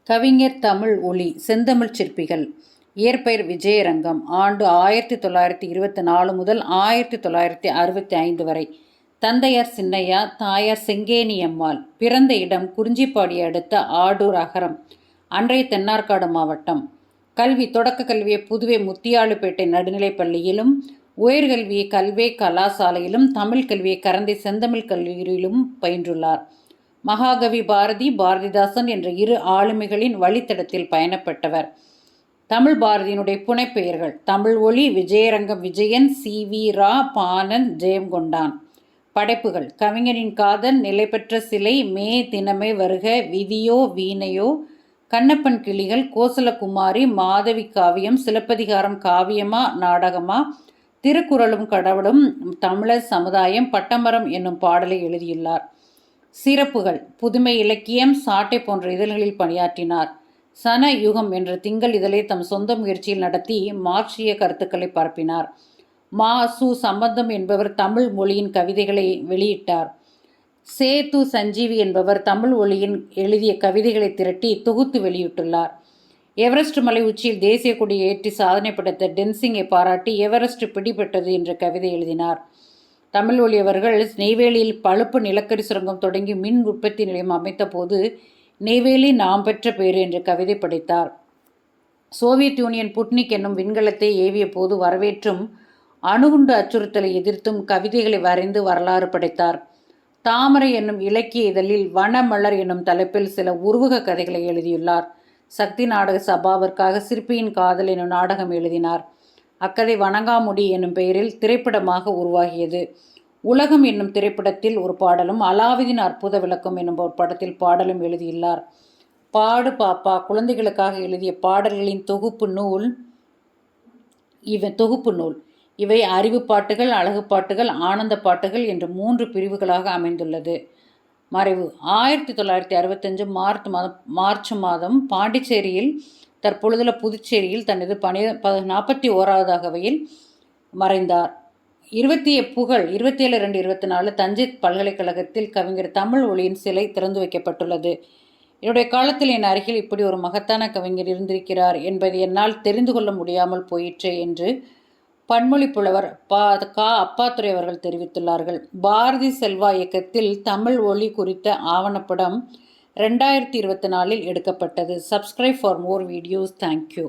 கவிஞர் தமிழ் ஒளி செந்தமிழ்ச் சிற்பிகள். இயற்பெயர் விஜயரங்கம். ஆண்டு 1924 முதல் 1965 வரை. தந்தையார் சின்னையா, தாயார் செங்கேனியம்மாள். பிறந்த இடம் குறிஞ்சிப்பாடி அடுத்த ஆடூர் அகரம், அன்றைய தென்னார்காடு மாவட்டம். கல்வி தொடக்க கல்வியை புதுவை முத்தியாலுப்பேட்டை நடுநிலைப் பள்ளியிலும், உயர்கல்வியை கல்வே கலாசாலையிலும், தமிழ் கல்வியை கரந்தை செந்தமிழ் கல்லூரியிலும் பயின்றுள்ளார். மகாகவி பாரதி, பாரதிதாசன் என்ற இரு ஆளுமைகளின் வழித்தடத்தில் பயணப்பட்டவர். தமிழ் பாரதியினுடைய புனைப்பெயர்கள்: தமிழ் ஒளி, விஜயரங்கம் விஜயன், சி. வி. ரா, பாணன், ஜெயங்கொண்டான். படைப்புகள்: கவிஞனின் காதல், நிலைபெற்ற சிலை, மே தினமே வருக, விதியோ வீணையோ, கண்ணப்பன் கிளிகள், கோசலகுமாரி, மாதவி காவியம், சிலப்பதிகாரம் காவியமா நாடகமா, திருக்குறளும் கடவுளும், தமிழர் சமுதாயம், பட்டமரம் என்னும் பாடலை எழுதியுள்ளார். சிறப்புகள்: புதுமை இலக்கியம், சாட்டை போன்ற இதழ்களில் பணியாற்றினார். சன யுகம் என்ற திங்கள் இதழை தம் சொந்த முயற்சியில் நடத்தி மார்க்சிய கருத்துக்களை பரப்பினார். மா. சு. சம்பந்தம் என்பவர் தமிழ் மொழியின் கவிதைகளை வெளியிட்டார். சே. து. சஞ்சீவி என்பவர் தமிழ் ஒளியின் எழுதிய கவிதைகளை திரட்டி தொகுத்து வெளியிட்டுள்ளார். எவரெஸ்ட் மலை உச்சியில் தேசிய கொடியை ஏற்றி சாதனை படைத்த டென்சிங்கை பாராட்டி எவரெஸ்ட் பிடிபட்டது என்ற கவிதை எழுதினார். தமிழ் ஒளி அவர்கள் நெய்வேலியில் பழுப்பு நிலக்கரி சுரங்கம் தொடங்கி மின் உற்பத்தி நிலையம் அமைத்த போது நெய்வேலி நாம் பெற்ற பேறு என்ற கவிதை படைத்தார். சோவியத் யூனியன் புட்னிக் என்னும் விண்கலத்தை ஏவிய போது வரவேற்றும் அணுகுண்டு அச்சுறுத்தலை எதிர்த்தும் கவிதைகளை வரைந்து வரலாறு படைத்தார். தாமரை என்னும் இலக்கிய இதழில் வனமலர் என்னும் தலைப்பில் சில உருவக கதைகளை எழுதியுள்ளார். சக்தி நாடக சபாவிற்காக சிற்பியின் காதல் என்னும் நாடகம் எழுதினார். அக்கதை வணங்காமுடி என்னும் பெயரில் திரைப்படமாக உருவாகியது. உலகம் என்னும் திரைப்படத்தில் ஒரு பாடலும், அலாவுதீன் அற்புத விளக்கம் என்னும் ஒரு படத்தில் பாடலும் எழுதியுள்ளார். பாடு பாப்பா குழந்தைகளுக்காக எழுதிய பாடல்களின் தொகுப்பு நூல். இவை அறிவு பாட்டுகள், அழகு பாட்டுகள், ஆனந்த பாட்டுகள் என்று 3 பிரிவுகளாக அமைந்துள்ளது. மறைவு: 1965 மார்ச் மாதம் பாண்டிச்சேரியில், தற்பொழுதுள்ள புதுச்சேரியில் தனது 41வது அகவையில் மறைந்தார். 27/2/24 தஞ்சை பல்கலைக்கழகத்தில் கவிஞர் தமிழ் ஒளியின் சிலை திறந்து வைக்கப்பட்டுள்ளது. என்னுடைய காலத்தில் என் அருகில் இப்படி ஒரு மகத்தான கவிஞர் இருந்திருக்கிறார் என்பதை என்னால் தெரிந்து கொள்ள முடியாமல் போயிற்றே என்று பன்மொழி புலவர் அப்பாத்துரை அவர்கள் தெரிவித்துள்ளார்கள். பாரதி செல்வா இயக்கத்தில் தமிழ் ஒளி குறித்த ஆவணப்படம் 2024 எடுக்கப்பட்டது. Subscribe for more videos. Thank you.